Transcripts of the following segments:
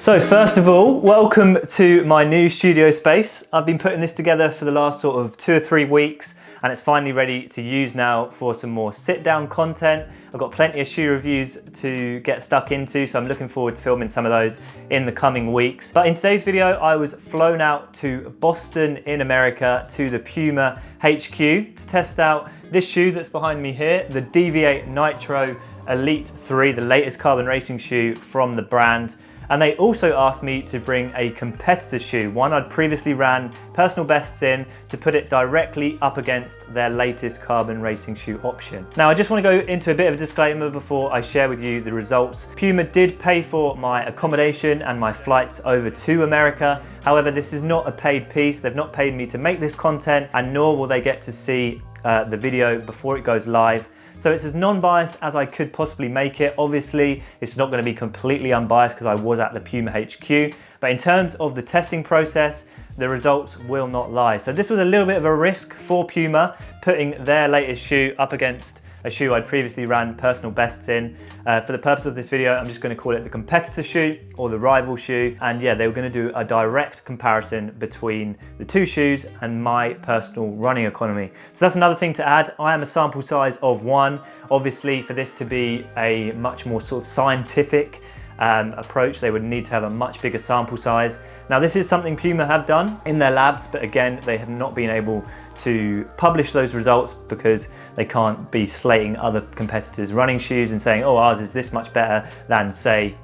So first of all, welcome to my new studio space. I've been putting this together for the last sort of 2 or 3 weeks and it's finally ready to use now for some more sit-down content. I've got plenty of shoe reviews to get stuck into, so I'm looking forward to filming some of those in the coming weeks. But in today's video, I was flown out to Boston in America to the Puma HQ to test out this shoe that's behind me here, the Deviate Nitro Elite 3, the latest carbon racing shoe from the brand. And they also asked me to bring a competitor shoe, one I'd previously ran personal bests in, to put it directly up against their latest carbon racing shoe option. Now, I just want to go into a bit of a disclaimer before I share with you the results. Puma did pay for my accommodation and my flights over to America. However, this is not a paid piece. They've not paid me to make this content, and nor will they get to see the video before it goes live. So it's as non-biased as I could possibly make it. Obviously, it's not going to be completely unbiased because I was at the Puma HQ. But in terms of the testing process, the results will not lie. So this was a little bit of a risk for Puma, putting their latest shoe up against a shoe I'd previously ran personal bests in. For the purpose of this video, I'm just going to call it the competitor shoe or the rival shoe. And yeah, they were going to do a direct comparison between the two shoes and my personal running economy. So that's another thing to add. I am a sample size of 1. Obviously, for this to be a much more sort of scientific approach, they would need to have a much bigger sample size. Now, this is something Puma have done in their labs, but again, they have not been able to publish those results because they can't be slating other competitors' running shoes and saying, oh, ours is this much better than, say,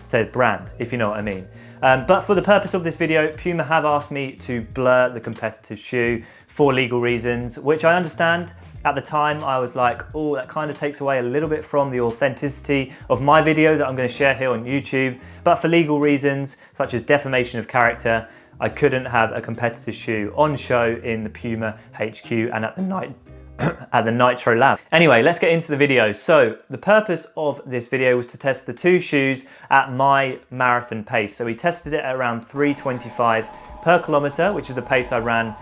said brand, if you know what I mean. But for the purpose of this video, Puma have asked me to blur the competitor's shoe for legal reasons, which I understand. At the time, I was like, oh, that kind of takes away a little bit from the authenticity of my video that I'm going to share here on YouTube. But for legal reasons, such as defamation of character, I couldn't have a competitor's shoe on show in the Puma HQ and at the Nitro Lab. Anyway, let's get into the video. So the purpose of this video was to test the two shoes at my marathon pace. So we tested it at around 3:25 per kilometer, which is the pace I ran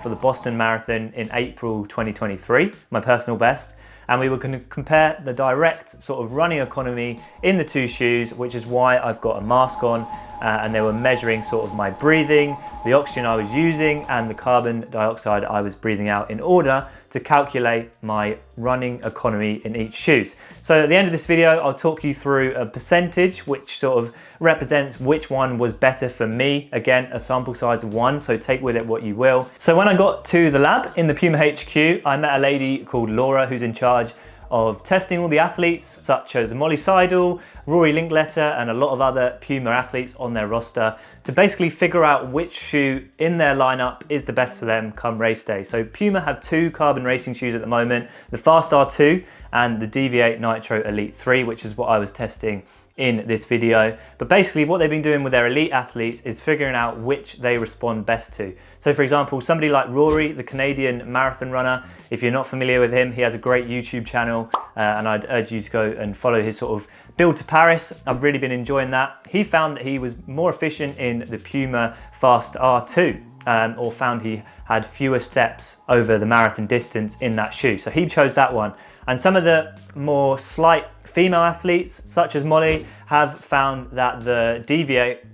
for the Boston Marathon in April 2023, my personal best. And we were going to compare the direct sort of running economy in the two shoes, which is why I've got a mask on, and they were measuring sort of my breathing, the oxygen I was using, and the carbon dioxide I was breathing out in order to calculate my running economy in each shoes. So at the end of this video, I'll talk you through a percentage which sort of represents which one was better for me. Again, a sample size of 1, so take with it what you will. So when I got to the lab in the Puma HQ, I met a lady called Laura who's in charge of testing all the athletes such as Molly Seidel, Rory Linkletter, and a lot of other Puma athletes on their roster to basically figure out which shoe in their lineup is the best for them come race day. So Puma have 2 carbon racing shoes at the moment, the Fast R2 and the Deviate Nitro Elite 3, which is what I was testing in this video. But basically what they've been doing with their elite athletes is figuring out which they respond best to. So for example, somebody like Rory, the Canadian marathon runner, if you're not familiar with him, he has a great YouTube channel and I'd urge you to go and follow his sort of build to Paris. I've really been enjoying that. He found that he was more efficient in the Puma Fast R2 or found he had fewer steps over the marathon distance in that shoe. So he chose that one. And some of the more slight female athletes, such as Molly, have found that the Deviate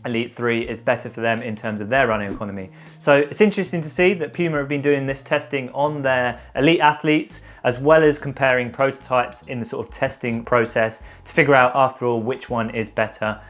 Elite 3 is better for them in terms of their running economy. So it's interesting to see that Puma have been doing this testing on their elite athletes, as well as comparing prototypes in the sort of testing process to figure out, after all, which one is better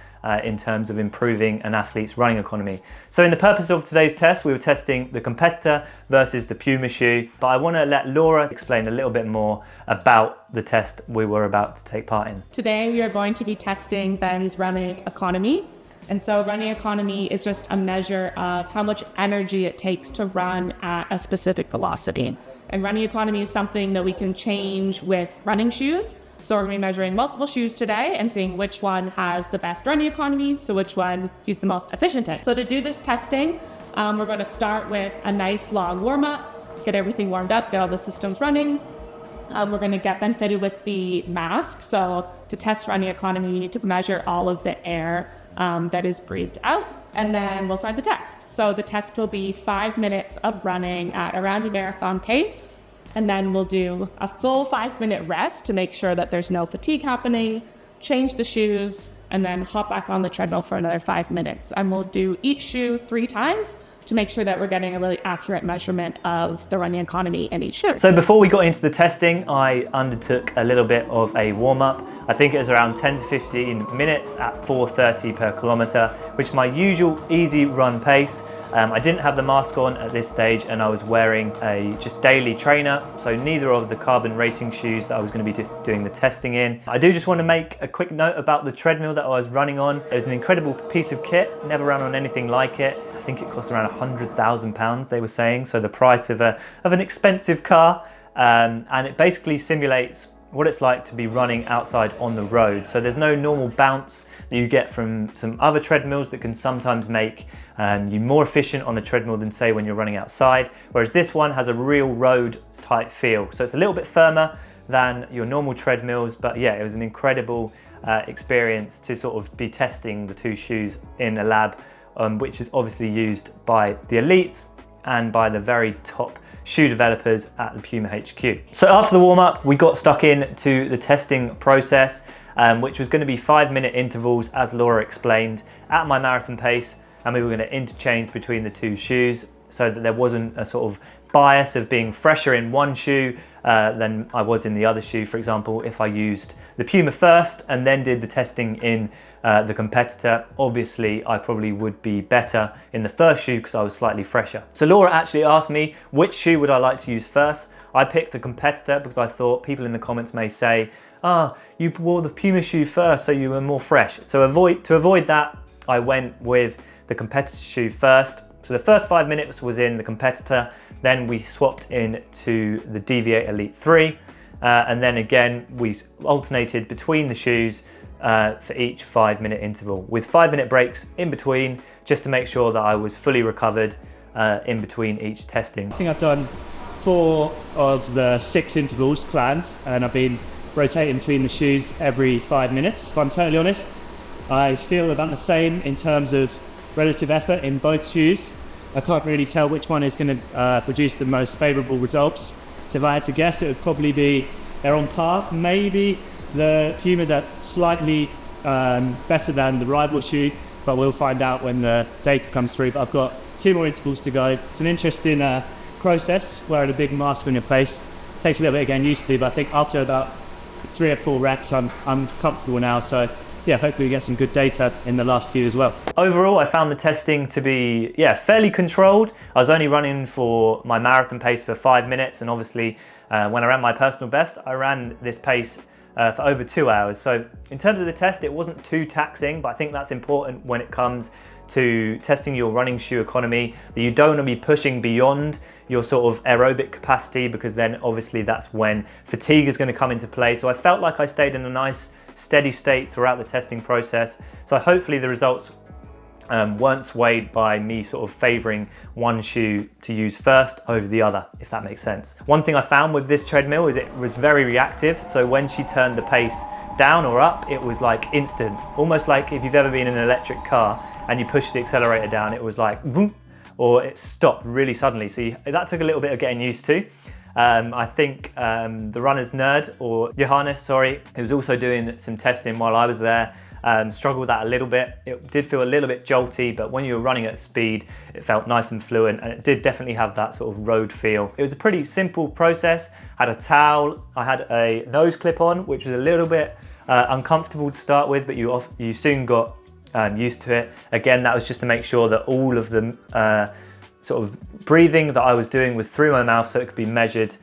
in terms of improving an athlete's running economy. So in the purpose of today's test, we were testing the competitor versus the Puma shoe, but I want to let Laura explain a little bit more about the test we were about to take part in. Today we are going to be testing Ben's running economy. And so running economy is just a measure of how much energy it takes to run at a specific velocity. And running economy is something that we can change with running shoes. So we're going to be measuring multiple shoes today and seeing which one has the best running economy, so which one he's the most efficient in. So to do this testing, we're going to start with a nice long warm-up, get everything warmed up, get all the systems running. We're going to get Ben fitted with the mask. So to test running economy, you need to measure all of the air that is breathed out, and then we'll start the test. So the test will be 5 minutes of running at around a marathon pace. And then we'll do a full 5-minute rest to make sure that there's no fatigue happening, change the shoes, and then hop back on the treadmill for another 5 minutes. And we'll do each shoe 3 times to make sure that we're getting a really accurate measurement of the running economy in each shoe. So before we got into the testing, I undertook a little bit of a warm-up. I think it was around 10 to 15 minutes at 4:30 per kilometer, which is my usual easy run pace. I didn't have the mask on at this stage, and I was wearing a just daily trainer, so neither of the carbon racing shoes that I was going to be doing the testing in. I do just want to make a quick note about the treadmill that I was running on. It was an incredible piece of kit, never ran on anything like it. I think it cost around £100,000, they were saying, so the price of an expensive car, and it basically simulates what it's like to be running outside on the road. So there's no normal bounce that you get from some other treadmills that can sometimes make you more efficient on the treadmill than say when you're running outside, whereas this one has a real road type feel. So it's a little bit firmer than your normal treadmills, but yeah, it was an incredible experience to sort of be testing the 2 shoes in a lab, which is obviously used by the elites and by the very top shoe developers at the Puma HQ. So after the warm-up, we got stuck into the testing process, which was going to be 5-minute intervals, as Laura explained, at my marathon pace, and we were going to interchange between the 2 shoes so that there wasn't a sort of bias of being fresher in one shoe than I was in the other shoe. For example, if I used the Puma first and then did the testing in the competitor, obviously I probably would be better in the first shoe because I was slightly fresher. So Laura actually asked me which shoe would I like to use first. I picked the competitor because I thought people in the comments may say, you wore the Puma shoe first so you were more fresh. So to avoid that, I went with the competitor shoe first. So the first 5 minutes was in the competitor, then we swapped in to the Deviate Elite 3, and then again we alternated between the shoes for each 5-minute interval, with 5-minute breaks in between, just to make sure that I was fully recovered in between each testing. I think I've done 4 of the 6 intervals planned, and I've been rotating between the shoes every 5 minutes. If I'm totally honest, I feel about the same in terms of relative effort in both shoes. I can't really tell which one is going to produce the most favourable results. So if I had to guess, it would probably be they're on par. Maybe the Pumas are slightly better than the rival shoe, but we'll find out when the data comes through. But I've got 2 more intervals to go. It's an interesting process, wearing a big mask on your face. It takes a little bit of getting used to, but I think after about 3 or 4 reps, I'm comfortable now. So yeah, hopefully we get some good data in the last few as well. Overall, I found the testing to be fairly controlled. I was only running for my marathon pace for 5 minutes, and obviously when I ran my personal best, I ran this pace for over 2 hours. So in terms of the test, it wasn't too taxing, but I think that's important when it comes to testing your running shoe economy, that you don't want to be pushing beyond your sort of aerobic capacity, because then obviously that's when fatigue is going to come into play. So I felt like I stayed in a nice steady state throughout the testing process. So hopefully the results weren't swayed by me sort of favouring one shoe to use first over the other, if that makes sense. One thing I found with this treadmill is it was very reactive. So when she turned the pace down or up, it was like instant, almost like if you've ever been in an electric car and you push the accelerator down, it was like vroom, or it stopped really suddenly. So that took a little bit of getting used to. I think the runner's nerd, or Johannes, who was also doing some testing while I was there, struggled with that a little bit. It did feel a little bit jolty, but when you were running at speed, it felt nice and fluent, and it did definitely have that sort of road feel. It was a pretty simple process. I had a towel, I had a nose clip on, which was a little bit uncomfortable to start with, but you soon got used to it. Again, that was just to make sure that all of the sort of breathing that I was doing was through my mouth, so it could be measured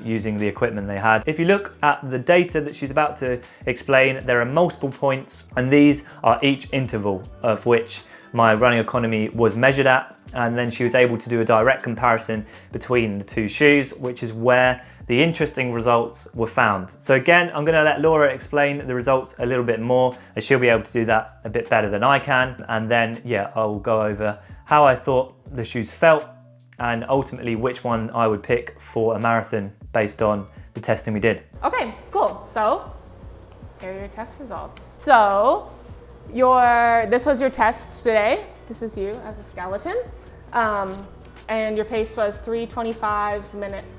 using the equipment they had. If you look at the data that she's about to explain, there are multiple points, and these are each interval of which my running economy was measured at, and then she was able to do a direct comparison between the 2 shoes, which is where the interesting results were found. So again, I'm going to let Laura explain the results a little bit more, as she'll be able to do that a bit better than I can, and then I'll go over how I thought the shoes felt and ultimately which one I would pick for a marathon based on the testing we did. Okay, cool. So here are your test results. So this was your test today. This is you as a skeleton. And your pace was 3:25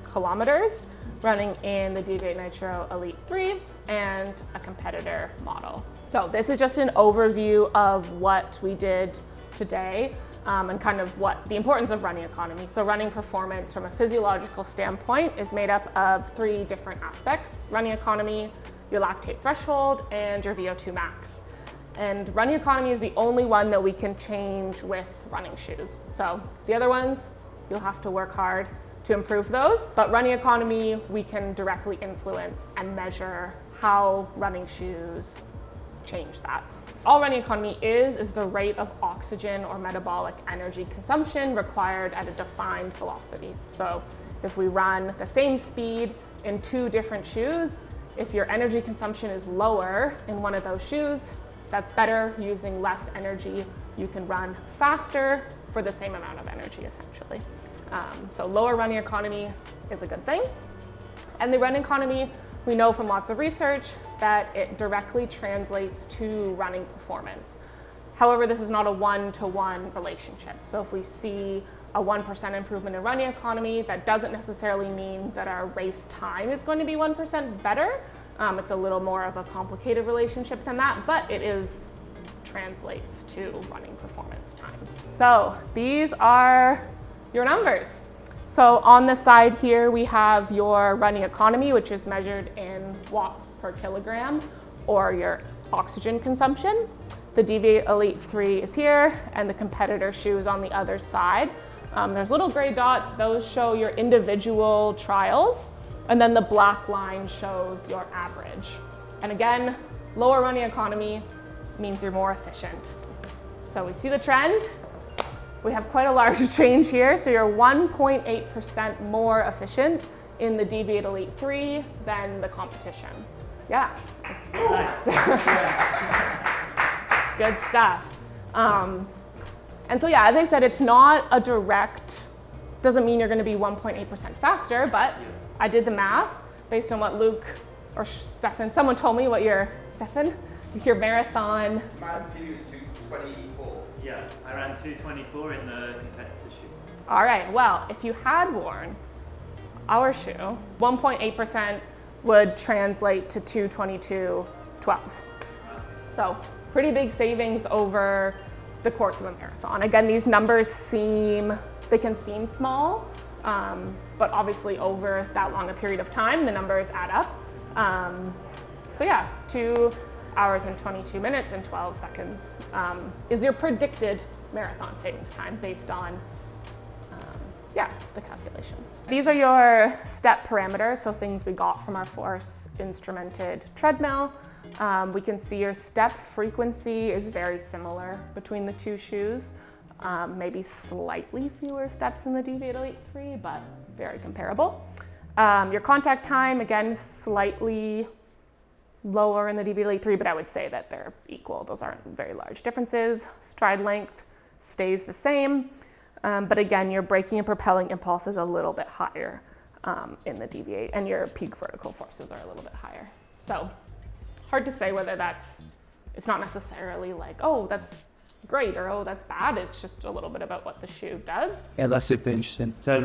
kilometers, running in the Deviate Nitro Elite 3 and a competitor model. So this is just an overview of what we did today and kind of what the importance of running economy. So running performance from a physiological standpoint is made up of 3 different aspects: running economy, your lactate threshold, and your VO2 max. And running economy is the only one that we can change with running shoes. So the other ones, you'll have to work hard to improve those. But running economy, we can directly influence and measure how running shoes change that. All running economy is the rate of oxygen or metabolic energy consumption required at a defined velocity. So if we run the same speed in 2 different shoes, if your energy consumption is lower in one of those shoes, that's better. Using less energy, you can run faster for the same amount of energy, essentially. So lower running economy is a good thing. And the running economy, we know from lots of research that it directly translates to running performance. However, this is not a one-to-one relationship. So if we see a 1% improvement in running economy, that doesn't necessarily mean that our race time is going to be 1% better. It's a little more of a complicated relationship than that, but it translates to running performance times. So these are your numbers. So on the side here, we have your running economy, which is measured in watts per kilogram, or your oxygen consumption. The Deviate Elite 3 is here, and the competitor shoe is on the other side. There's little gray dots, those show your individual trials, and then the black line shows your average. And again, lower running economy means you're more efficient. So we see the trend. We have quite a large change here. So you're 1.8% more efficient in the Deviate Elite 3 than the competition. Yeah. Good stuff. And so yeah, as I said, it's not a direct, doesn't mean you're gonna be 1.8% faster, but I did the math based on what Luke or Stefan, someone told me what your marathon. Marathon PB was 2:24. Yeah, I ran 2:24 in the competitor shoe. All right, well, if you had worn our shoe, 1.8% would translate to 2:22.12. So pretty big savings over the course of a marathon. Again, these numbers they can seem small, but obviously over that long a period of time, the numbers add up. So yeah, 2 hours and 22 minutes and 12 seconds is your predicted marathon savings time based on the calculations. These are your step parameters, so things we got from our Force instrumented treadmill. We can see your step frequency is very similar between the 2 shoes. Maybe slightly fewer steps in the Deviate Elite 3, but very comparable. Your contact time, again, slightly lower in the Deviate Elite 3, but I would say that they're equal. Those aren't very large differences. Stride length stays the same, but again, your braking and propelling impulse is a little bit higher in the Deviate, and your peak vertical forces are a little bit higher. So hard to say whether it's not necessarily like, oh, that's great, or oh, that's bad. It's just a little bit about what the shoe does. Yeah, that's super interesting. So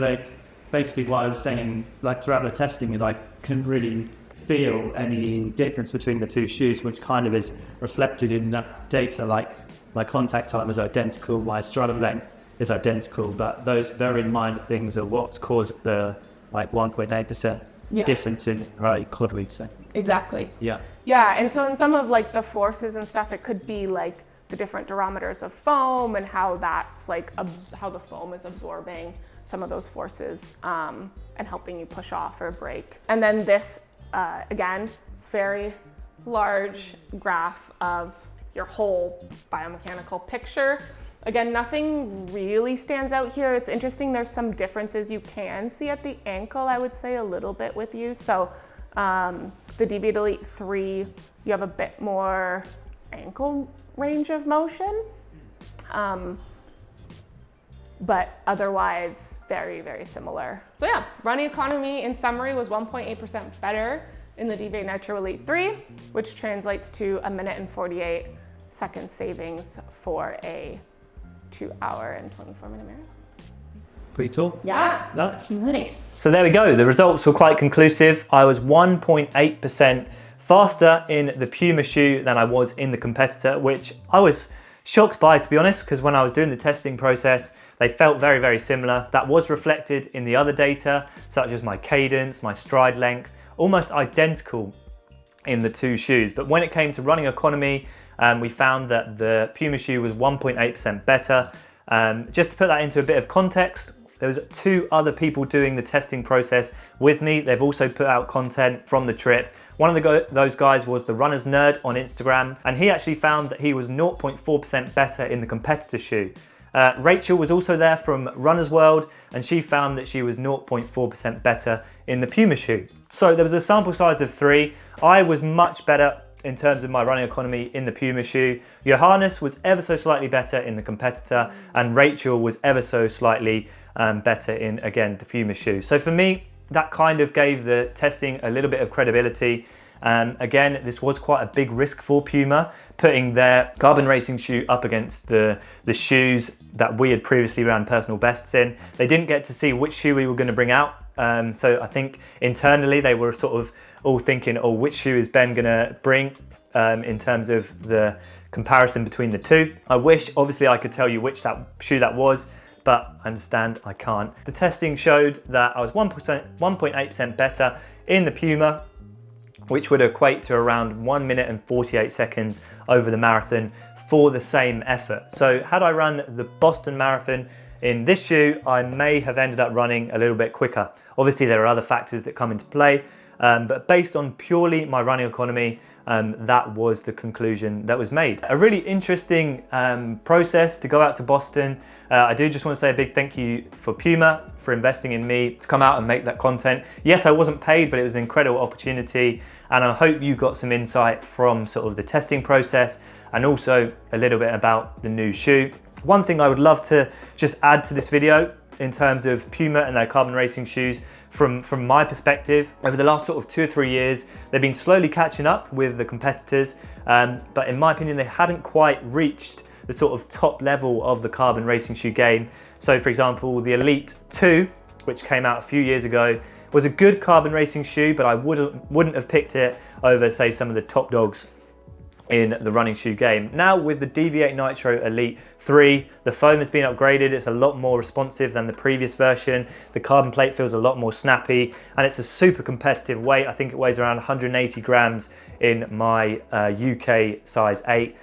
basically what I was saying, throughout the testing, I couldn't really feel any difference between the 2 shoes, which kind of is reflected in that data. My contact time is identical, my stride length is identical, but those bearing in mind things are what's caused the 1.8% difference in economy. So. Exactly. Yeah. Yeah, and so in some of the forces and stuff, it could be the different durometers of foam and how that's how the foam is absorbing some of those forces and helping you push off or brake. And then this, again, very large graph of your whole biomechanical picture. Again, nothing really stands out here. It's interesting, there's some differences you can see at the ankle, I would say a little bit with you. So the Deviate Elite 3, you have a bit more ankle range of motion, but otherwise very, very similar. So yeah, running economy in summary was 1.8% better in the Deviate Nitro Elite 3, which translates to 1 minute and 48 second savings for a 2 hour and 24 minute marathon. Pretty cool. Yeah. Nice. Nice. So there we go. The results were quite conclusive. I was 1.8% faster in the Puma shoe than I was in the competitor, which I was shocked by, to be honest, because when I was doing the testing process, they felt very, very similar. That was reflected in the other data, such as my cadence, my stride length, almost identical in the two shoes. But when it came to running economy, we found that the Puma shoe was 1.8% better. Just to put that into a bit of context, there was 2 other people doing the testing process with me. They've also put out content from the trip. One of those guys was the Runner's Nerd on Instagram, and he actually found that he was 0.4% better in the competitor shoe. Rachel was also there from Runner's World, and she found that she was 0.4% better in the Puma shoe. So there was a sample size of 3. I was much better in terms of my running economy in the Puma shoe. Johannes was ever so slightly better in the competitor, and Rachel was ever so slightly better in, again, the Puma shoe. So for me, that kind of gave the testing a little bit of credibility. Again, this was quite a big risk for Puma, putting their carbon racing shoe up against the shoes that we had previously ran personal bests in. They didn't get to see which shoe we were going to bring out. So I think internally they were sort of all thinking, oh, which shoe is Ben going to bring in terms of the comparison between the two. I wish, obviously, I could tell you which shoe that was, but I understand I can't. The testing showed that I was 1.8% better in the Puma, which would equate to around 1 minute and 48 seconds over the marathon for the same effort. So had I run the Boston Marathon in this shoe, I may have ended up running a little bit quicker. Obviously, there are other factors that come into play, but based on purely my running economy, that was the conclusion that was made. A really interesting process to go out to Boston. I do just want to say a big thank you for Puma for investing in me to come out and make that content. Yes, I wasn't paid, but it was an incredible opportunity, and I hope you got some insight from sort of the testing process and also a little bit about the new shoe. One thing I would love to just add to this video in terms of Puma and their carbon racing shoes, from my perspective, over the last sort of 2 or 3 years, they've been slowly catching up with the competitors, but in my opinion, they hadn't quite reached the sort of top level of the carbon racing shoe game. So for example, the Elite 2, which came out a few years ago, was a good carbon racing shoe, but I wouldn't have picked it over, say, some of the top dogs in the running shoe game. Now with the Deviate Nitro Elite 3, the foam has been upgraded. It's a lot more responsive than the previous version. The carbon plate feels a lot more snappy, and it's a super competitive weight. I think it weighs around 180 grams in my UK size 8.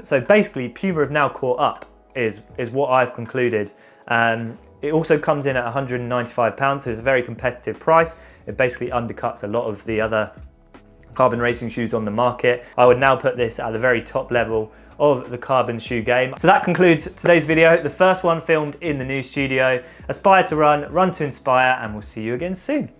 So basically, Puma have now caught up, is what I've concluded. It also comes in at £195, so it's a very competitive price. It basically undercuts a lot of the other carbon racing shoes on the market. I would now put this at the very top level of the carbon shoe game. So that concludes today's video, the first one filmed in the new studio. Aspire to run, run to inspire, and we'll see you again soon.